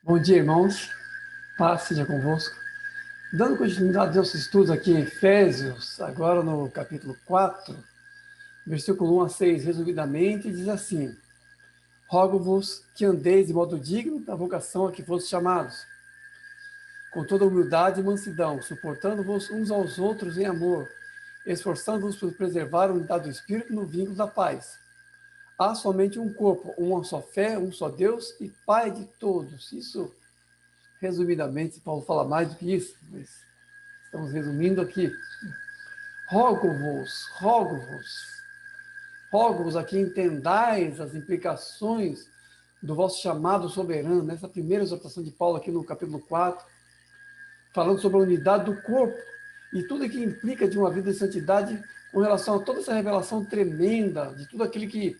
Bom dia, irmãos. Paz seja convosco. Dando continuidade aos estudos aqui em Efésios, agora no capítulo 4, versículo 1 a 6, resumidamente, diz assim: Rogo-vos que andeis de modo digno da vocação a que fostes chamados, com toda humildade e mansidão, suportando-vos uns aos outros em amor, esforçando-vos por preservar a unidade do Espírito no vínculo da paz. Há somente um corpo, uma só fé, um só Deus e Pai de todos. Isso, resumidamente, Paulo fala mais do que isso, mas estamos resumindo aqui. Rogo-vos, rogo-vos, rogo-vos a que entendais as implicações do vosso chamado soberano, nessa primeira exortação de Paulo aqui no capítulo 4, falando sobre a unidade do corpo e tudo que implica de uma vida de santidade com relação a toda essa revelação tremenda, de tudo aquilo que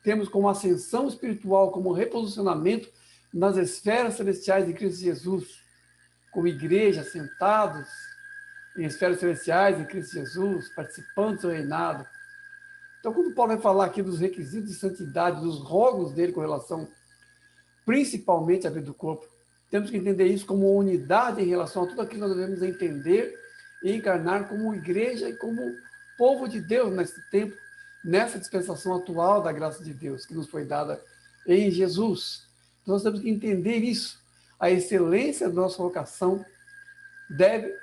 temos como ascensão espiritual, como reposicionamento nas esferas celestiais de Cristo Jesus, como igreja, sentados em esferas celestiais em Cristo Jesus, participando do seu reinado. Então, quando Paulo vai falar aqui dos requisitos de santidade, dos rogos dele com relação principalmente à vida do corpo, temos que entender isso como uma unidade em relação a tudo aquilo que nós devemos entender e encarnar como igreja e como povo de Deus nesse tempo, nessa dispensação atual da graça de Deus que nos foi dada em Jesus. Então, nós temos que entender isso. A excelência da nossa vocação deve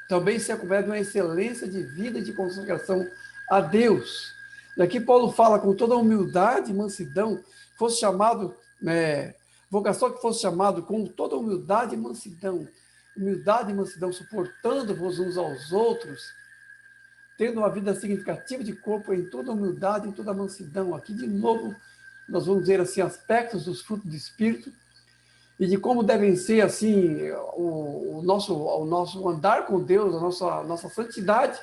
também ser acompanhada de uma excelência de vida e de consagração a Deus. E aqui Paulo fala com toda a humildade e mansidão, fosse chamado, vocação que fosse chamado com toda a humildade e mansidão, suportando-vos uns aos outros, tendo uma vida significativa de corpo em toda a humildade e em toda a mansidão. Aqui, de novo, nós vamos ver assim aspectos dos frutos do Espírito e de como devem ser assim o nosso andar com Deus, a nossa santidade.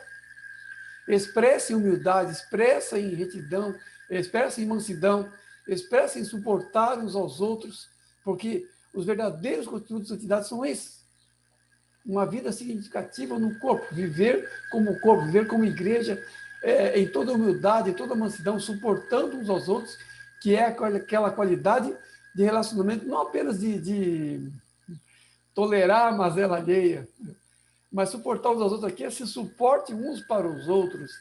Expressa em humildade, expressa em retidão, expressa em mansidão, expressa em suportar uns aos outros, porque os verdadeiros conteúdos de santidade são esses. Uma vida significativa no corpo, viver como corpo, viver como igreja, em toda humildade, em toda mansidão, suportando uns aos outros, que é aquela qualidade de relacionamento, não apenas de tolerar a mazela alheia, mas suportar uns aos outros aqui é se suporte uns para os outros.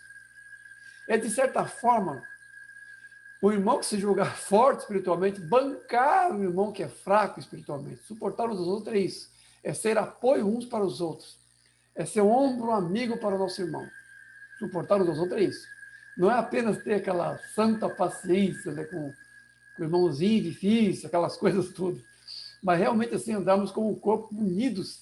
É, de certa forma, o irmão que se julgar forte espiritualmente, bancar o irmão que é fraco espiritualmente. Suportar uns aos outros é isso. É ser apoio uns para os outros. É ser um ombro amigo para o nosso irmão. Suportar uns aos outros é isso. Não é apenas ter aquela santa paciência, né, com o irmãozinho difícil, aquelas coisas tudo. Mas realmente assim andarmos como um corpo unidos,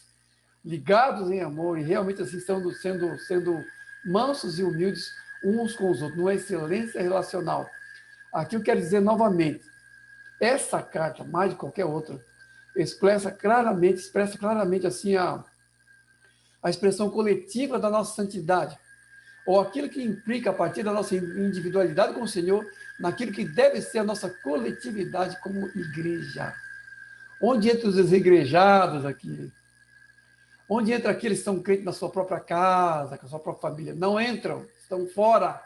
ligados em amor e realmente assim sendo mansos e humildes uns com os outros, numa excelência relacional. Aqui eu quero dizer novamente, essa carta, mais de qualquer outra, expressa claramente assim a expressão coletiva da nossa santidade, ou aquilo que implica a partir da nossa individualidade com o Senhor, naquilo que deve ser a nossa coletividade como igreja. Onde entra os desigrejados aqui? Onde entra aqueles que estão crentes na sua própria casa, com a sua própria família? Não entram, estão fora.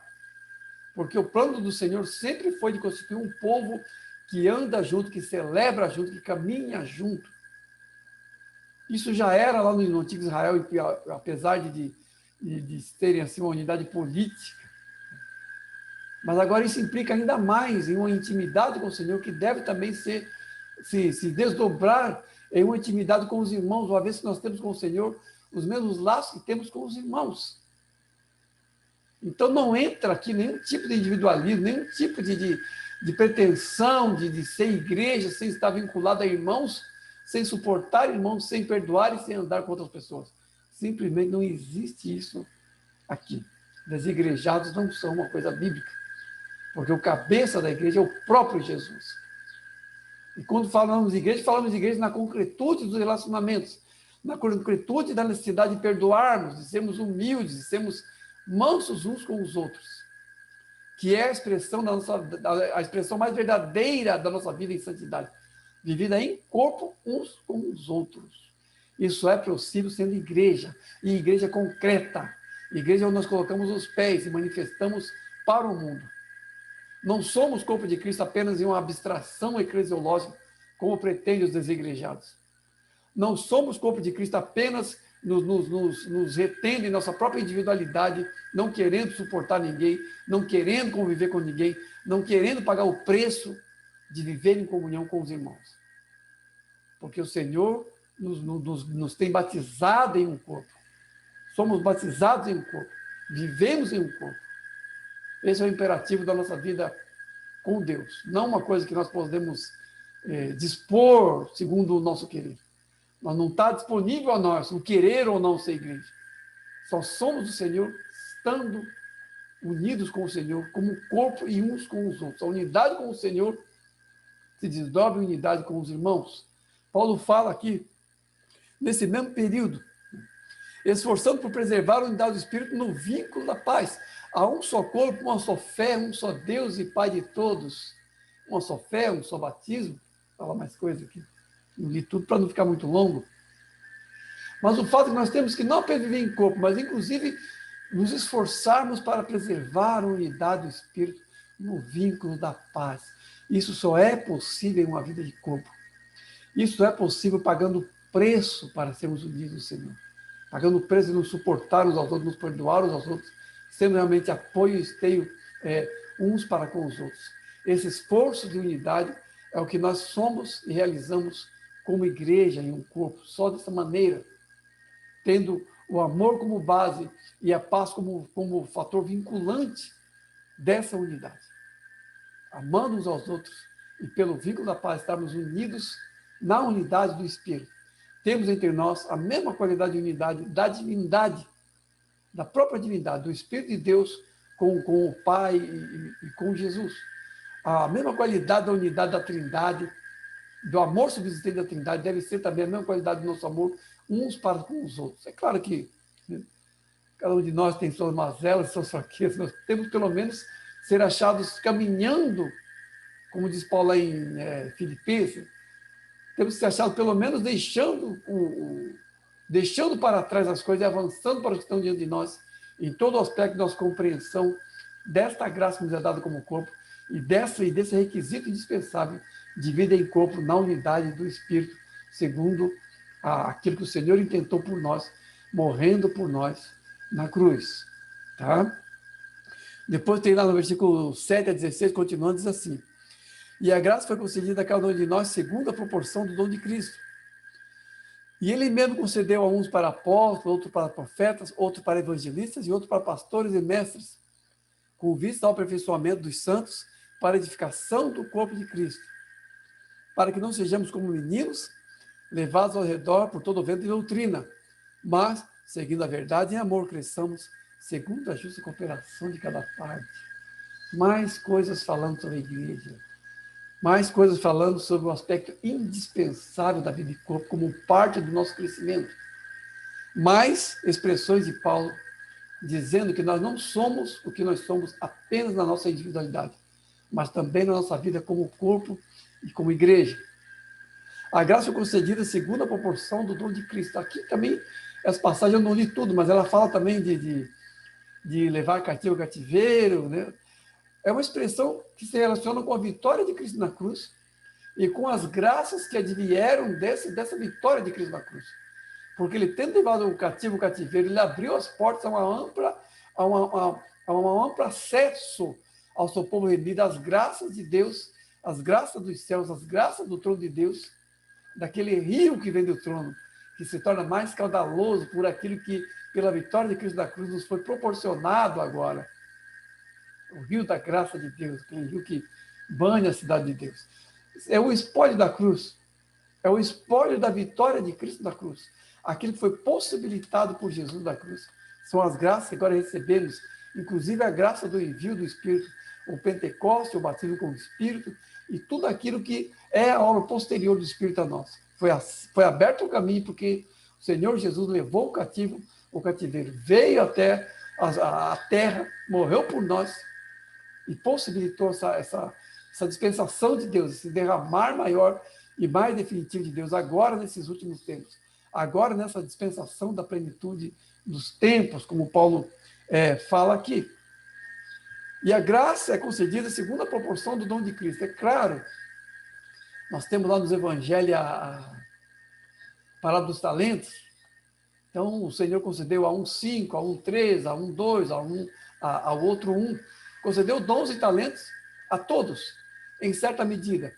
Porque o plano do Senhor sempre foi de constituir um povo que anda junto, que celebra junto, que caminha junto. Isso já era lá no antigo Israel, apesar de terem assim, uma unidade política. Mas agora isso implica ainda mais em uma intimidade com o Senhor, que deve também se desdobrar em uma intimidade com os irmãos, uma vez que nós temos com o Senhor os mesmos laços que temos com os irmãos. Então não entra aqui nenhum tipo de individualismo, nenhum tipo de pretensão de ser igreja, sem estar vinculado a irmãos, sem suportar irmãos, sem perdoar e sem andar com outras pessoas. Simplesmente não existe isso aqui. Desigrejados não são uma coisa bíblica, porque o cabeça da igreja é o próprio Jesus. E quando falamos de igreja na concretude dos relacionamentos, na concretude da necessidade de perdoarmos, de sermos humildes, de sermos mansos uns com os outros, que é a expressão a expressão mais verdadeira da nossa vida em santidade, vivida em corpo uns com os outros. Isso é possível sendo igreja, e igreja concreta, igreja onde nós colocamos os pés e manifestamos para o mundo. Não somos corpo de Cristo apenas em uma abstração eclesiológica, como pretendem os desigrejados. Não somos corpo de Cristo apenas nos retendo em nossa própria individualidade, não querendo suportar ninguém, não querendo conviver com ninguém, não querendo pagar o preço de viver em comunhão com os irmãos. Porque o Senhor nos tem batizado em um corpo. Somos batizados em um corpo. Vivemos em um corpo. Esse é o imperativo da nossa vida com Deus. Não uma coisa que nós podemos dispor segundo o nosso querer. Mas não está disponível a nós o querer ou não ser igreja. Só somos do Senhor estando unidos com o Senhor como corpo e uns com os outros. A unidade com o Senhor se desdobra em unidade com os irmãos. Paulo fala aqui, nesse mesmo período, esforçando por preservar a unidade do Espírito no vínculo da paz. Há um só corpo, uma só fé, um só Deus e Pai de todos. Uma só fé, um só batismo. Fala mais coisa aqui. Não li tudo para não ficar muito longo. Mas o fato é que nós temos que não apenas viver em corpo, mas inclusive nos esforçarmos para preservar a unidade do Espírito no vínculo da paz. Isso só é possível em uma vida de corpo. Isso é possível pagando preço para sermos unidos ao Senhor. Pagando o preço de nos suportar uns aos outros, nos perdoar uns aos outros, sendo realmente apoio e esteio uns para com os outros. Esse esforço de unidade é o que nós somos e realizamos como igreja em um corpo. Só dessa maneira, tendo o amor como base e a paz como fator vinculante dessa unidade. Amando uns aos outros e pelo vínculo da paz estarmos unidos na unidade do Espírito. Temos entre nós a mesma qualidade de unidade da divindade, da própria divindade, do Espírito de Deus com o Pai e com Jesus. A mesma qualidade da unidade da Trindade, do amor subsistente da Trindade, deve ser também a mesma qualidade do nosso amor uns para com os outros. É claro que cada um de nós tem suas mazelas, suas fraquezas, nós temos pelo menos ser achados caminhando, como diz Paulo lá em Filipenses, temos que ser achados pelo menos deixando para trás as coisas e avançando para o que estão diante de nós, em todo o aspecto da nossa compreensão desta graça que nos é dada como corpo e desse requisito indispensável de vida em corpo na unidade do Espírito, segundo aquilo que o Senhor intentou por nós, morrendo por nós na cruz. Tá? Depois tem lá no versículo 7 a 16, continuando, diz assim: e a graça foi concedida a cada um de nós segundo a proporção do dom de Cristo. E ele mesmo concedeu a uns para apóstolos, outros para profetas, outros para evangelistas e outros para pastores e mestres, com vista ao aperfeiçoamento dos santos, para a edificação do corpo de Cristo, para que não sejamos como meninos, levados ao redor por todo o vento de doutrina, mas, seguindo a verdade em amor, cresçamos segundo a justa cooperação de cada parte. Mais coisas falando sobre a igreja, mais coisas falando sobre o aspecto indispensável da vida de corpo como parte do nosso crescimento. Mais expressões de Paulo dizendo que nós não somos o que nós somos apenas na nossa individualidade, mas também na nossa vida como corpo e como igreja. A graça foi concedida segundo a proporção do dom de Cristo. Aqui também, essa passagem eu não li tudo, mas ela fala também de levar cativo ao cativeiro, né? É uma expressão que se relaciona com a vitória de Cristo na cruz e com as graças que advieram dessa vitória de Cristo na cruz. Porque ele, tendo levado o cativo ao cativeiro, ele abriu as portas a um amplo acesso ao seu povo remido, às graças de Deus, às graças dos céus, às graças do trono de Deus, daquele rio que vem do trono, que se torna mais caudaloso por aquilo que, pela vitória de Cristo na cruz, nos foi proporcionado agora. O rio da graça de Deus, aquele rio que banha a cidade de Deus. É o espólio da cruz. É o espólio da vitória de Cristo na cruz. Aquilo que foi possibilitado por Jesus na cruz. São as graças que agora recebemos, inclusive a graça do envio do Espírito, o Pentecoste, o batismo com o Espírito, e tudo aquilo que é a obra posterior do Espírito a nós. Foi aberto o caminho porque o Senhor Jesus levou o cativeiro, veio até a terra, morreu por nós, e possibilitou essa dispensação de Deus, esse derramar maior e mais definitivo de Deus, agora nesses últimos tempos, agora nessa dispensação da plenitude dos tempos, como Paulo fala aqui. E a graça é concedida segundo a proporção do dom de Cristo. É claro Nós temos lá nos evangelhos a parábola dos talentos. Então, o Senhor concedeu a um 5, a um 3, a um 2, ao outro 1. Concedeu dons e talentos a todos, em certa medida.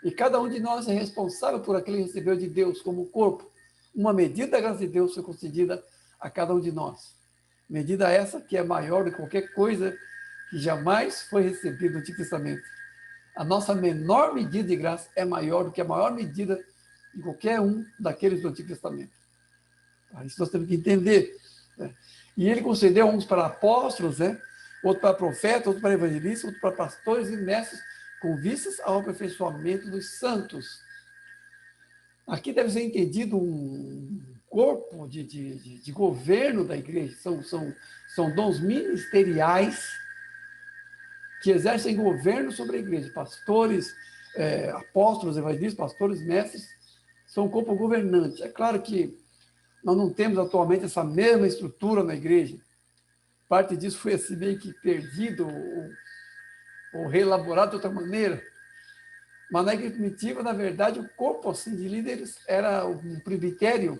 E cada um de nós é responsável por aquilo que recebeu de Deus como corpo. Uma medida da graça de Deus foi concedida a cada um de nós. Medida essa que é maior do que qualquer coisa que jamais foi recebida no Antigo Testamento. A nossa menor medida de graça é maior do que a maior medida de qualquer um daqueles do Antigo Testamento. Isso nós temos que entender. Né? E ele concedeu uns para apóstolos, né? Outro para profetas, outro para evangelistas, outro para pastores e mestres, com vistas ao aperfeiçoamento dos santos. Aqui deve ser entendido um corpo de governo da igreja. São dons ministeriais que exercem governo sobre a igreja. Pastores, apóstolos, evangelistas, pastores, mestres, são um corpo governante. É claro que nós não temos atualmente essa mesma estrutura na igreja. Parte disso foi assim meio que perdido ou reelaborado de outra maneira. Mas na igreja primitiva, na verdade, o corpo assim, de líderes era um presbitério.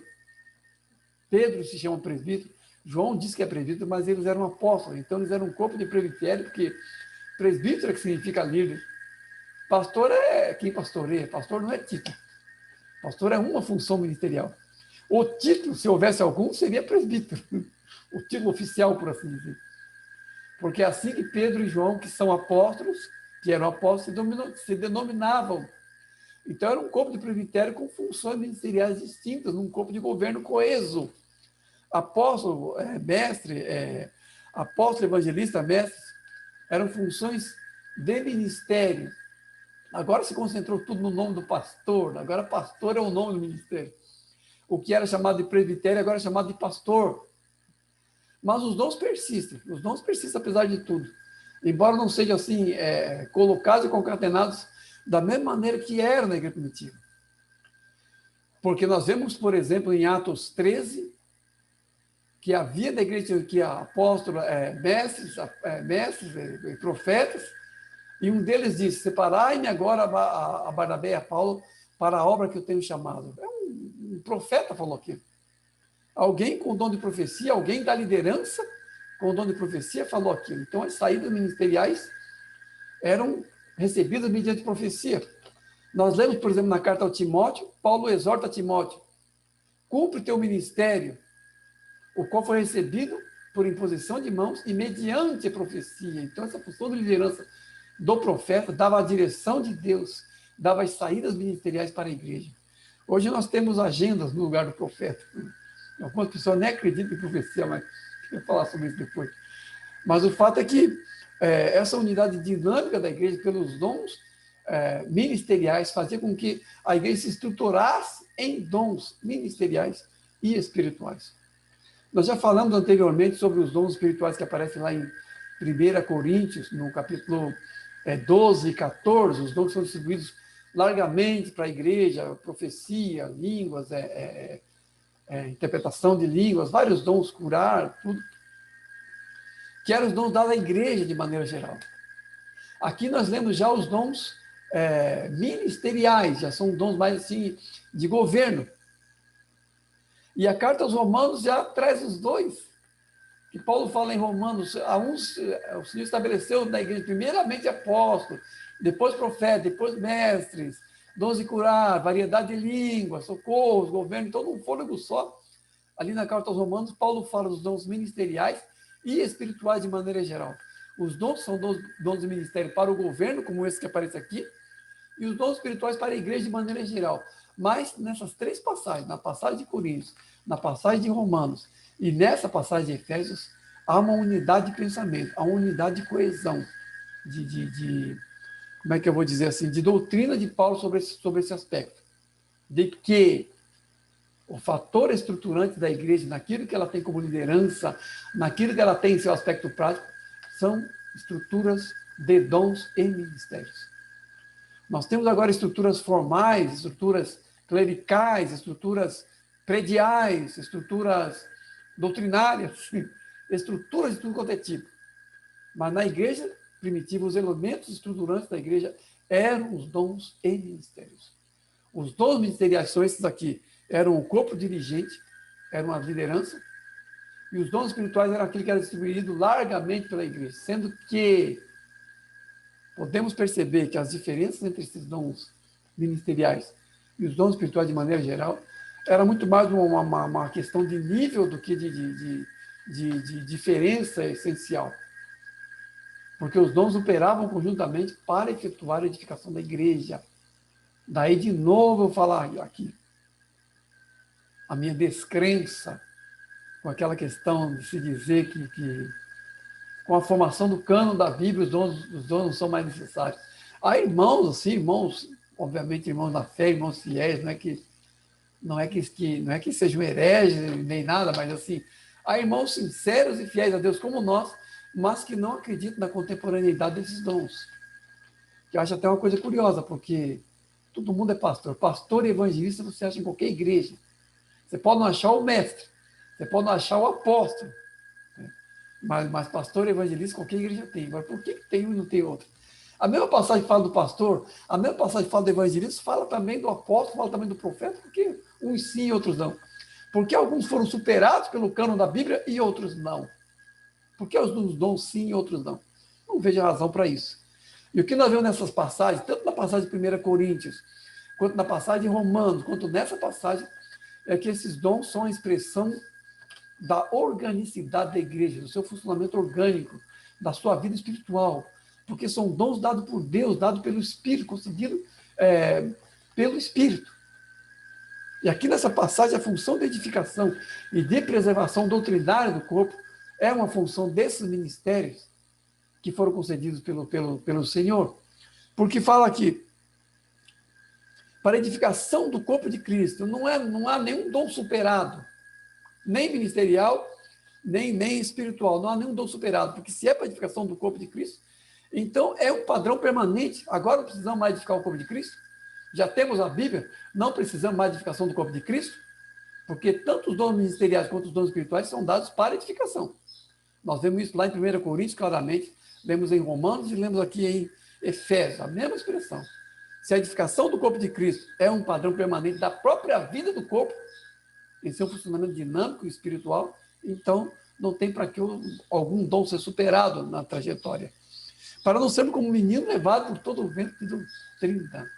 Pedro se chama presbítero, João diz que é presbítero, mas eles eram apóstolos. Então, eles eram um corpo de presbitério, porque presbítero é que significa líder. Pastor é quem pastoreia. Pastor não é título. Pastor é uma função ministerial. O título, se houvesse algum, seria presbítero. O título oficial, por assim dizer. Porque é assim que Pedro e João, que são apóstolos, que eram apóstolos, se denominavam. Então, era um corpo de presbitério com funções ministeriais distintas, num corpo de governo coeso. Apóstolo, mestre, apóstolo, evangelista, mestre, eram funções de ministério. Agora se concentrou tudo no nome do pastor, agora pastor é o nome do ministério. O que era chamado de presbitério agora é chamado de pastor. Mas os dons persistem apesar de tudo. Embora não sejam assim, colocados e concatenados da mesma maneira que era na igreja primitiva. Porque nós vemos, por exemplo, em Atos 13, que havia na igreja que apóstolos, mestres, profetas, e um deles disse: separai-me agora a Barnabé e a Paulo para a obra que eu tenho chamado. Um profeta falou aquilo. Alguém com dom de profecia, alguém da liderança com dom de profecia falou aquilo. Então, as saídas ministeriais eram recebidas mediante profecia. Nós lemos, por exemplo, na carta ao Timóteo, Paulo exorta Timóteo: cumpre teu ministério, o qual foi recebido por imposição de mãos e mediante a profecia. Então, essa função de liderança do profeta dava a direção de Deus, dava as saídas ministeriais para a igreja. Hoje nós temos agendas no lugar do profeta. Algumas pessoas nem acreditam em profecia, mas eu vou falar sobre isso depois. Mas o fato é que essa unidade dinâmica da igreja, pelos dons ministeriais, fazia com que a igreja se estruturasse em dons ministeriais e espirituais. Nós já falamos anteriormente sobre os dons espirituais que aparecem lá em 1 Coríntios, no capítulo 12 e 14, os dons são distribuídos largamente para a igreja: profecia, línguas, interpretação de línguas, vários dons, curar, tudo, que eram os dons dados à igreja de maneira geral. Aqui nós lemos já os dons ministeriais, já são dons mais assim de governo. E a carta aos Romanos já traz os dois, que Paulo fala em Romanos: o Senhor estabeleceu na igreja primeiramente apóstolos, depois profetas, depois mestres, dons de curar, variedade de línguas, socorros, governo, todo um fôlego só. Ali na carta aos Romanos, Paulo fala dos dons ministeriais e espirituais de maneira geral. Os dons são dons de ministério para o governo, como esse que aparece aqui, e os dons espirituais para a igreja de maneira geral. Mas nessas três passagens, na passagem de Coríntios, na passagem de Romanos e nessa passagem de Efésios, há uma unidade de pensamento, há uma unidade de coesão, como é que eu vou dizer assim, de doutrina de Paulo sobre esse aspecto, de que o fator estruturante da igreja, naquilo que ela tem como liderança, naquilo que ela tem em seu aspecto prático, são estruturas de dons e ministérios. Nós temos agora estruturas formais, estruturas clericais, estruturas prediais, estruturas doutrinárias, estruturas de tudo quanto é tipo. Mas na igreja primitiva, os elementos estruturantes da igreja eram os dons e ministérios. Os dons ministeriais são esses aqui. Eram o corpo dirigente, eram a liderança, e os dons espirituais eram aquele que era distribuído largamente pela igreja, sendo que podemos perceber que as diferenças entre esses dons ministeriais e os dons espirituais de maneira geral era muito mais uma questão de nível do que de diferença essencial. Porque os dons operavam conjuntamente para efetuar a edificação da igreja. Daí, de novo, eu falar aqui a minha descrença com aquela questão de se dizer que com a formação do cânon da Bíblia, os dons não são mais necessários. Há irmãos, assim, irmãos, obviamente irmãos da fé, irmãos fiéis, não é que sejam hereges nem nada, mas assim, há irmãos sinceros e fiéis a Deus como nós, mas que não acreditam na contemporaneidade desses dons. Que eu acho até uma coisa curiosa, porque todo mundo é pastor. Pastor e evangelista você acha em qualquer igreja. Você pode não achar o mestre, você pode não achar o apóstolo, né? mas pastor e evangelista qualquer igreja tem. Agora, por que tem um e não tem outro? A mesma passagem fala do pastor, a mesma passagem fala do evangelista, fala também do apóstolo, fala também do profeta, porque uns sim e outros não. Porque alguns foram superados pelo cânon da Bíblia e outros não. Porque os dons sim e outros não. Não vejo razão para isso. E o que nós vemos nessas passagens, tanto na passagem de 1 Coríntios, quanto na passagem de Romanos, quanto nessa passagem, é que esses dons são a expressão da organicidade da igreja, do seu funcionamento orgânico, da sua vida espiritual, porque são dons dados por Deus, dados pelo Espírito, concedidos pelo Espírito. E aqui nessa passagem, a função de edificação e de preservação doutrinária do corpo é uma função desses ministérios que foram concedidos pelo Senhor, porque fala aqui, para a edificação do corpo de Cristo, não há nenhum dom superado, nem ministerial, nem espiritual, não há nenhum dom superado, porque se é para a edificação do corpo de Cristo, então é um padrão permanente. Agora não precisamos mais edificar o corpo de Cristo, já temos a Bíblia, não precisamos mais de edificação do corpo de Cristo, porque tanto os dons ministeriais quanto os dons espirituais são dados para edificação. Nós vemos isso lá em 1 Coríntios, claramente, vemos em Romanos e lemos aqui em Efésios, a mesma expressão. Se a edificação do corpo de Cristo é um padrão permanente da própria vida do corpo, em seu funcionamento dinâmico e espiritual, então não tem para que algum dom ser superado na trajetória. Para não sermos como um menino levado por todo o vento de doutrina.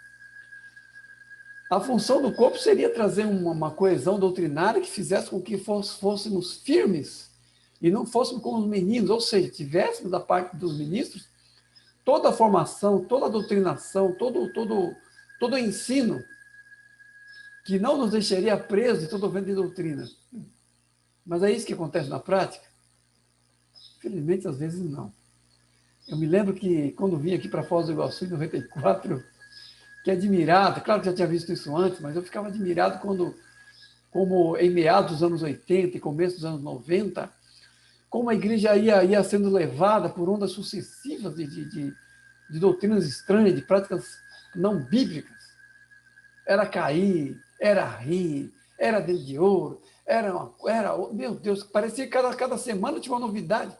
A função do corpo seria trazer uma coesão doutrinária que fizesse com que fôssemos firmes e não fôssemos como os meninos, ou seja, tivéssemos da parte dos ministros toda a formação, toda a doutrinação, todo o ensino que não nos deixaria presos de todo o vento de doutrina. Mas é isso que acontece na prática? Infelizmente, às vezes, não. Eu me lembro que, quando vim aqui para Foz do Iguaçu, em 94, que admirado, claro que já tinha visto isso antes, mas eu ficava admirado como em meados dos anos 80 e começo dos anos 90, como a igreja ia sendo levada por ondas sucessivas de doutrinas estranhas, de práticas não bíblicas. Era cair, era rir, era dedo de ouro, meu Deus, parecia que cada semana tinha uma novidade.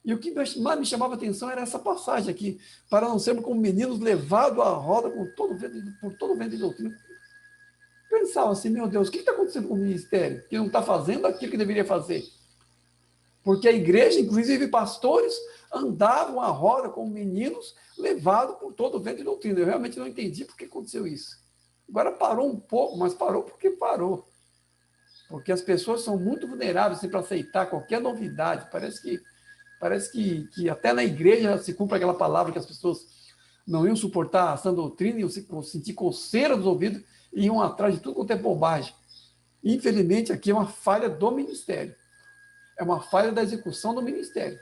E o que mais me chamava a atenção era essa passagem aqui, para não sermos como meninos levados à roda por todo o vento de doutrina. Pensava assim, meu Deus, o que está acontecendo com o ministério? Que não está fazendo aquilo que deveria fazer. Porque a igreja, inclusive pastores, andavam à roda como meninos levados por todo o vento de doutrina. Eu realmente não entendi por que aconteceu isso. Agora parou um pouco, mas parou porque parou. Porque as pessoas são muito vulneráveis para aceitar qualquer novidade. Parece que até na igreja se cumpre aquela palavra que as pessoas não iam suportar a sã doutrina, iam sentir coceira dos ouvidos e iam atrás de tudo quanto é bobagem. Infelizmente, aqui é uma falha do ministério. É uma falha da execução do ministério.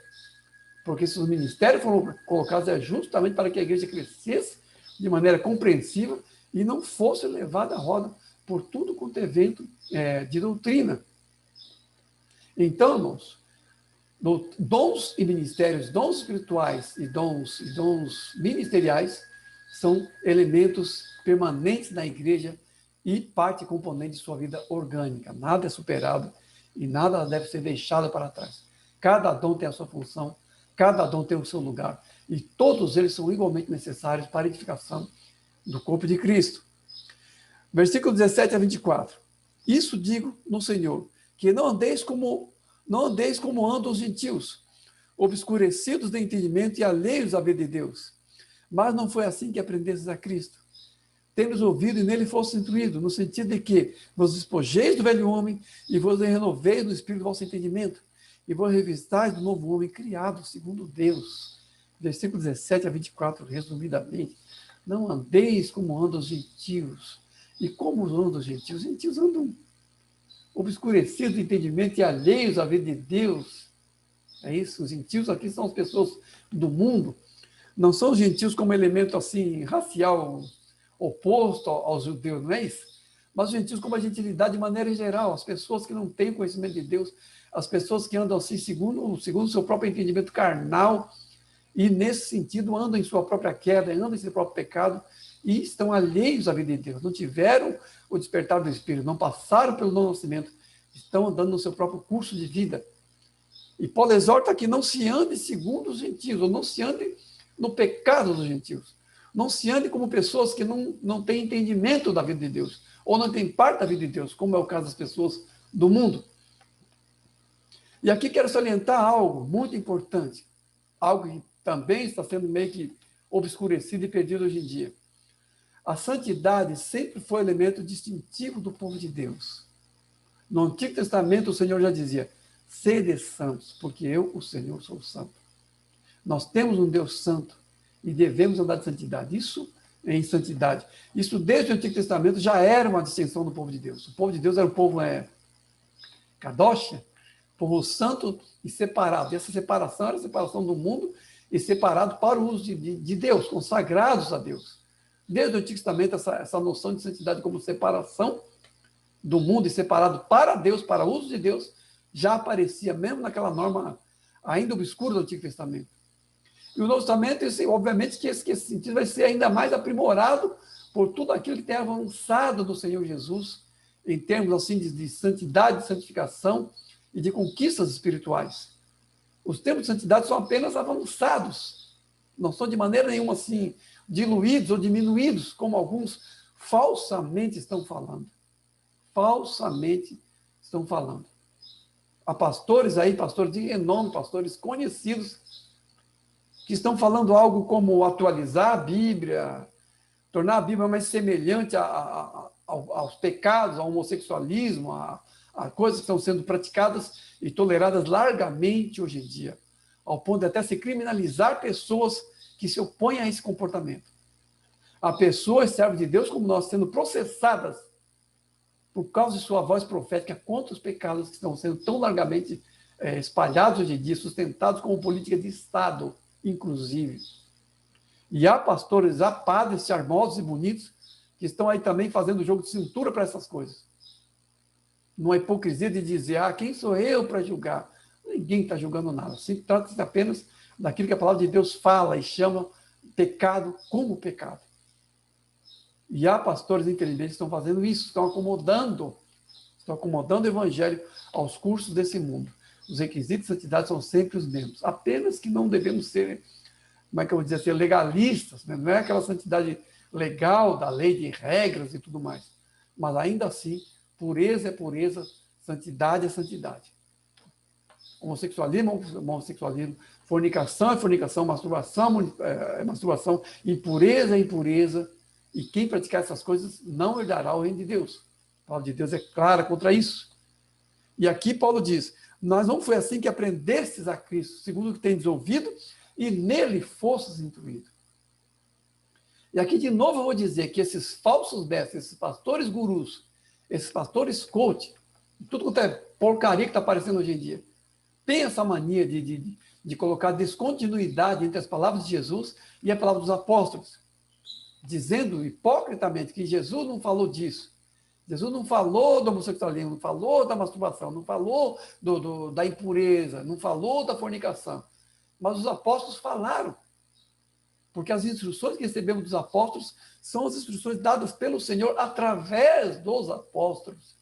Porque se os ministérios foram colocados é justamente para que a igreja crescesse de maneira compreensiva e não fosse levada à roda por tudo quanto é vento de doutrina. Então, irmãos, dons e ministérios, dons espirituais e dons ministeriais são elementos permanentes na igreja e parte componente de sua vida orgânica. Nada é superado e nada deve ser deixado para trás. Cada dom tem a sua função, Cada dom tem o seu lugar. E todos eles são igualmente necessários para a edificação do corpo de Cristo. Versículo 17 a 24. Isso digo no Senhor, que não andeis como andam os gentios, obscurecidos de entendimento e alheios à vida de Deus. Mas não foi assim que aprendestes a Cristo. Tendes ouvido e nele fosse instruído, no sentido de que vos despojeis do velho homem e vos renoveis no espírito do vosso entendimento, e vos revistais do novo homem criado segundo Deus. Versículo 17 a 24, resumidamente. Não andeis como andam os gentios. E como andam os gentios? Os gentios andam obscurecidos de entendimento e alheios à vida de Deus. É isso, os gentios aqui são as pessoas do mundo. Não são os gentios como elemento assim racial oposto aos judeus, não é isso? Mas os gentios como a gentilidade de maneira geral, as pessoas que não têm conhecimento de Deus, as pessoas que andam assim segundo o seu próprio entendimento carnal e nesse sentido andam em sua própria queda, andam em seu próprio pecado e estão alheios à vida de Deus, não tiveram o despertar do Espírito, não passaram pelo novo nascimento, estão andando no seu próprio curso de vida. E Paulo exorta que não se ande segundo os gentios, ou não se ande no pecado dos gentios. Não se ande como pessoas que não têm entendimento da vida de Deus, ou não têm parte da vida de Deus, como é o caso das pessoas do mundo. E aqui quero salientar algo muito importante, algo que também está sendo meio que obscurecido e perdido hoje em dia. A santidade sempre foi elemento distintivo do povo de Deus. No Antigo Testamento, o Senhor já dizia, sede santos, porque eu, o Senhor, sou santo. Nós temos um Deus santo e devemos andar de santidade. Isso é em santidade. Isso, desde o Antigo Testamento, já era uma distinção do povo de Deus. O povo de Deus era um povo kadosh, povo santo e separado. E essa separação era a separação do mundo e separado para o uso de Deus, consagrados a Deus. Desde o Antigo Testamento, essa noção de santidade como separação do mundo e separado para Deus, para o uso de Deus, já aparecia mesmo naquela norma ainda obscura do Antigo Testamento. E o Novo Testamento, obviamente que esse sentido vai ser ainda mais aprimorado por tudo aquilo que tem avançado do Senhor Jesus, em termos assim de santidade, de santificação e de conquistas espirituais. Os termos de santidade são apenas avançados, não são de maneira nenhuma assim diluídos ou diminuídos, como alguns falsamente estão falando. Falsamente estão falando. Há pastores aí, pastores de renome, pastores conhecidos, que estão falando algo como atualizar a Bíblia, tornar a Bíblia mais semelhante aos pecados, ao homossexualismo, a coisas que estão sendo praticadas e toleradas largamente hoje em dia, ao ponto de até se criminalizar pessoas que se opõem a esse comportamento. Há pessoas, servos de Deus como nós, sendo processadas por causa de sua voz profética contra os pecados que estão sendo tão largamente espalhados hoje em dia, sustentados como política de Estado, inclusive. E há pastores, há padres charmosos e bonitos que estão aí também fazendo jogo de cintura para essas coisas. Numa hipocrisia de dizer, quem sou eu para julgar? Ninguém está julgando nada. Se trata-se apenas daquilo que a palavra de Deus fala e chama pecado como pecado. E há pastores inteligentes que estão fazendo isso, estão acomodando o evangelho aos cursos desse mundo. Os requisitos de santidade são sempre os mesmos. Apenas que não devemos ser, como é que eu vou dizer assim, legalistas, né? Não é aquela santidade legal da lei de regras e tudo mais. Mas ainda assim, pureza é pureza, santidade é santidade. Homossexualismo é homossexualismo, fornicação é fornicação, masturbação é masturbação, impureza é impureza, e quem praticar essas coisas não herdará o reino de Deus. A palavra de Deus é clara contra isso. E aqui Paulo diz, nós não foi assim que aprendestes a Cristo, segundo o que tendes ouvido, e nele fostes instruído. E aqui de novo eu vou dizer que esses falsos mestres, esses pastores gurus, esses pastores coach, tudo quanto é porcaria que está aparecendo hoje em dia, tem essa mania de colocar descontinuidade entre as palavras de Jesus e a palavra dos apóstolos, dizendo hipocritamente que Jesus não falou disso. Jesus não falou do homossexualismo, não falou da masturbação, não falou da impureza, não falou da fornicação. Mas os apóstolos falaram. Porque as instruções que recebemos dos apóstolos são as instruções dadas pelo Senhor através dos apóstolos.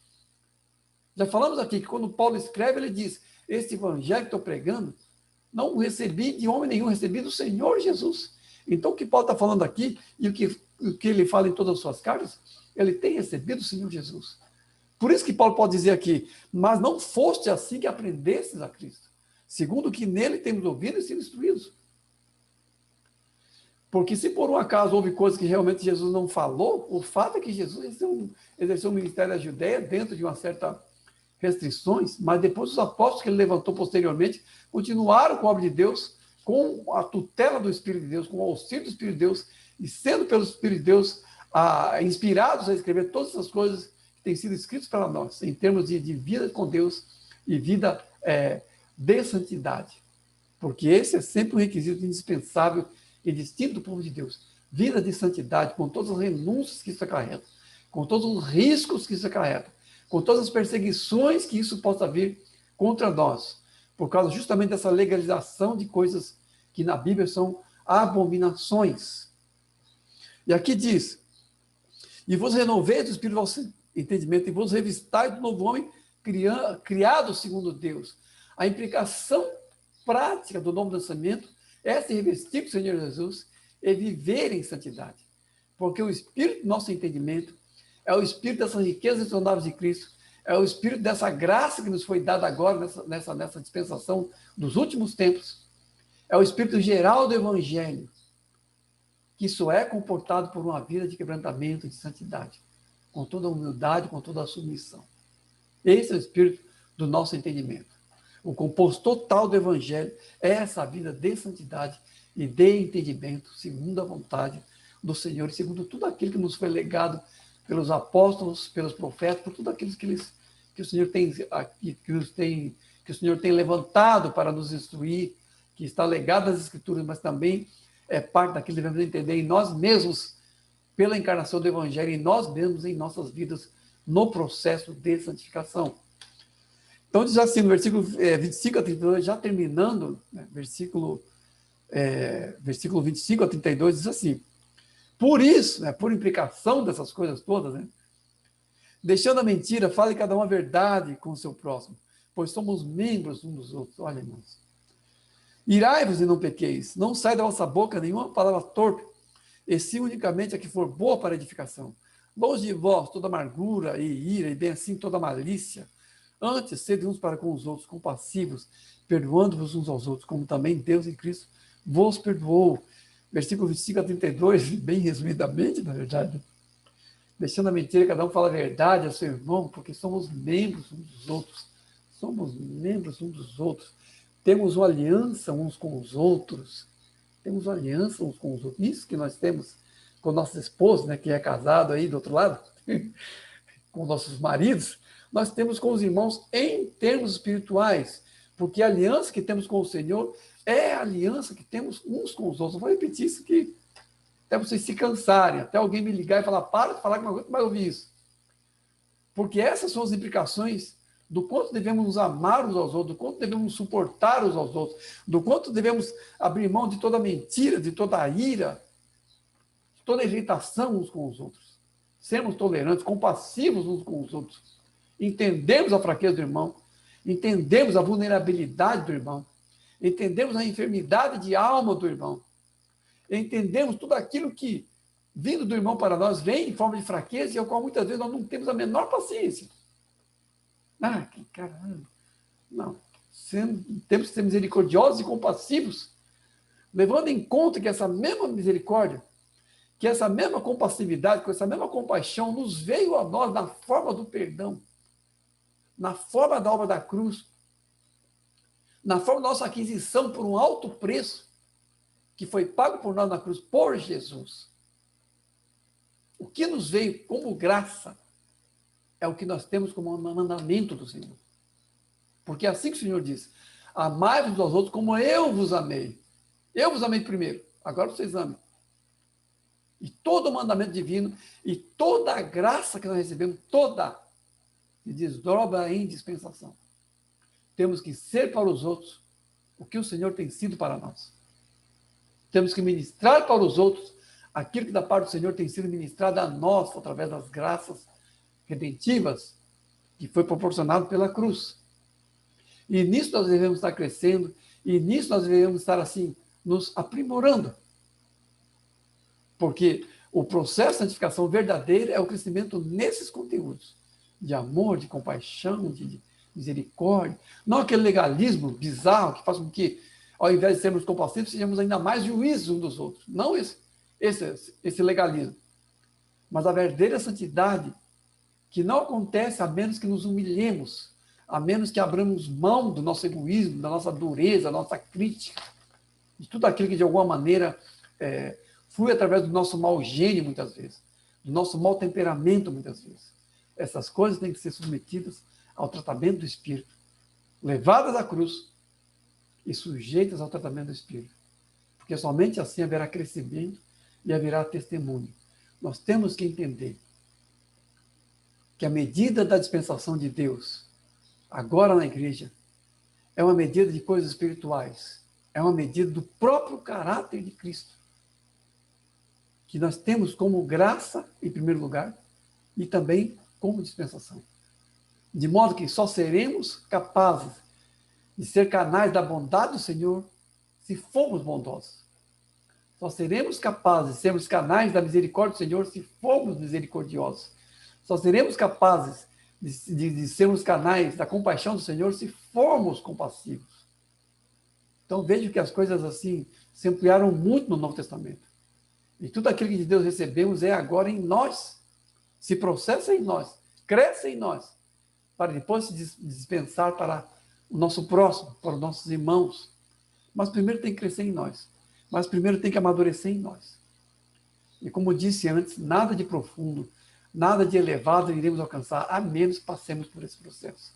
Já falamos aqui que quando Paulo escreve, ele diz, este evangelho que estou pregando não o recebi de homem nenhum, recebi do Senhor Jesus. Então, o que Paulo está falando aqui, e o que ele fala em todas as suas cartas, ele tem recebido do Senhor Jesus. Por isso que Paulo pode dizer aqui, mas não foste assim que aprendestes a Cristo, segundo o que nele temos ouvido e sido instruídos. Porque se por um acaso houve coisas que realmente Jesus não falou, o fato é que Jesus exerceu o ministério da Judéia dentro de uma certa restrições, mas depois os apóstolos que ele levantou posteriormente continuaram com a obra de Deus, com a tutela do Espírito de Deus, com o auxílio do Espírito de Deus, e sendo pelo Espírito de Deus inspirados a escrever todas essas coisas que têm sido escritas para nós, em termos de vida com Deus e vida de santidade. Porque esse é sempre um requisito indispensável e distinto do povo de Deus. Vida de santidade, com todas as renúncias que isso acarreta, com todos os riscos que isso acarreta, com todas as perseguições que isso possa vir contra nós, por causa justamente dessa legalização de coisas que na Bíblia são abominações. E aqui diz, e vos renoveis do Espírito do vosso entendimento, e vos revistais do novo homem criado segundo Deus. A implicação prática do novo nascimento é se revestir com o Senhor Jesus e viver em santidade. Porque o Espírito do nosso entendimento é o Espírito dessas riquezas insondáveis de Cristo, é o Espírito dessa graça que nos foi dada agora nessa dispensação dos últimos tempos, é o Espírito geral do Evangelho, que só é comportado por uma vida de quebrantamento, de santidade, com toda a humildade, com toda a submissão. Esse é o Espírito do nosso entendimento. O composto total do Evangelho é essa vida de santidade e de entendimento, segundo a vontade do Senhor, e segundo tudo aquilo que nos foi legado pelos apóstolos, pelos profetas, por tudo aquilo que o Senhor tem levantado para nos instruir, que está legado às Escrituras, mas também é parte daquilo que devemos entender em nós mesmos, pela encarnação do Evangelho, em nós mesmos, em nossas vidas, no processo de santificação. Então, diz assim, no versículo 25 a 32, já terminando, né, versículo 25 a 32, diz assim, por isso, né, por implicação dessas coisas todas, né, deixando a mentira, fale cada um a verdade com o seu próximo, pois somos membros uns dos outros. Olha, irmãos. Irai-vos e não pequeis, não sai da vossa boca nenhuma palavra torpe, e sim unicamente a que for boa para edificação. Longe de vós toda amargura e ira, e bem assim toda malícia. Antes, sede uns para com os outros compassivos, perdoando-vos uns aos outros, como também Deus em Cristo vos perdoou. Versículo 25 a 32, bem resumidamente, na verdade. Deixando a mentira, cada um fala a verdade ao seu irmão, porque somos membros uns dos outros. Somos membros uns dos outros. Temos uma aliança uns com os outros. Temos uma aliança uns com os outros. Isso que nós temos com nossos esposos, né, que é casado aí do outro lado, com nossos maridos, nós temos com os irmãos em termos espirituais, porque a aliança que temos com o Senhor é a aliança que temos uns com os outros. Eu vou repetir isso aqui, até vocês se cansarem, até alguém me ligar e falar, para de falar que não aguento mais ouvir isso. Porque essas são as implicações do quanto devemos nos amar uns aos outros, do quanto devemos nos suportar uns aos outros, do quanto devemos abrir mão de toda mentira, de toda a ira, de toda a irritação uns com os outros. Sermos tolerantes, compassivos uns com os outros. Entendemos a fraqueza do irmão, entendemos a vulnerabilidade do irmão, entendemos a enfermidade de alma do irmão, entendemos tudo aquilo que, vindo do irmão para nós, vem em forma de fraqueza e ao qual muitas vezes nós não temos a menor paciência. Ah, que caramba! Não. Temos que ser misericordiosos e compassivos, levando em conta que essa mesma misericórdia, que essa mesma compassividade, que essa mesma compaixão nos veio a nós na forma do perdão, na forma da obra da cruz, na forma da nossa aquisição por um alto preço, que foi pago por nós na cruz, por Jesus. O que nos veio como graça é o que nós temos como mandamento do Senhor. Porque é assim que o Senhor diz, amai-vos aos outros como eu vos amei. Eu vos amei primeiro, agora vocês amem. E todo o mandamento divino e toda a graça que nós recebemos, toda, se desdobra em dispensação. Temos que ser para os outros o que o Senhor tem sido para nós. Temos que ministrar para os outros aquilo que da parte do Senhor tem sido ministrado a nós, através das graças redentivas que foi proporcionado pela cruz. E nisso nós devemos estar crescendo E nisso nós devemos estar assim, nos aprimorando. Porque o processo de santificação verdadeiro é o crescimento nesses conteúdos. De amor, de compaixão, de misericórdia. Não aquele legalismo bizarro que faz com que, ao invés de sermos compassivos, sejamos ainda mais juízes uns dos outros. Não esse legalismo. Mas a verdadeira santidade, que não acontece a menos que nos humilhemos, a menos que abramos mão do nosso egoísmo, da nossa dureza, da nossa crítica, de tudo aquilo que de alguma maneira flui através do nosso mau gênio, muitas vezes, do nosso mau temperamento, muitas vezes. Essas coisas têm que ser submetidas ao tratamento do Espírito, levadas à cruz e sujeitas ao tratamento do Espírito. Porque somente assim haverá crescimento e haverá testemunho. Nós temos que entender que a medida da dispensação de Deus, agora na igreja, é uma medida de coisas espirituais, é uma medida do próprio caráter de Cristo, que nós temos como graça, em primeiro lugar, e também como dispensação. De modo que só seremos capazes de ser canais da bondade do Senhor se formos bondosos. Só seremos capazes de sermos canais da misericórdia do Senhor se formos misericordiosos. Só seremos capazes de sermos canais da compaixão do Senhor se formos compassivos. Então vejo que as coisas assim se ampliaram muito no Novo Testamento. E tudo aquilo que de Deus recebemos é agora em nós. Se processa em nós, cresce em nós, para depois se dispensar para o nosso próximo, para os nossos irmãos. Mas primeiro tem que crescer em nós. Mas primeiro tem que amadurecer em nós. E como disse antes, nada de profundo, nada de elevado iremos alcançar, a menos que passemos por esse processo.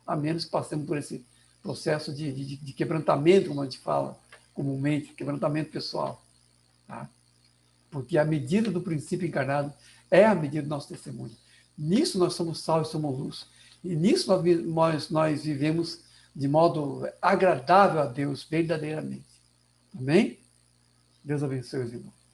A menos que passemos por esse processo de quebrantamento, como a gente fala comumente, quebrantamento pessoal. Tá? Porque a medida do princípio encarnado é a medida do nosso testemunho. Nisso nós somos sal e somos luz. E nisso nós vivemos de modo agradável a Deus, verdadeiramente. Amém? Deus abençoe os irmãos.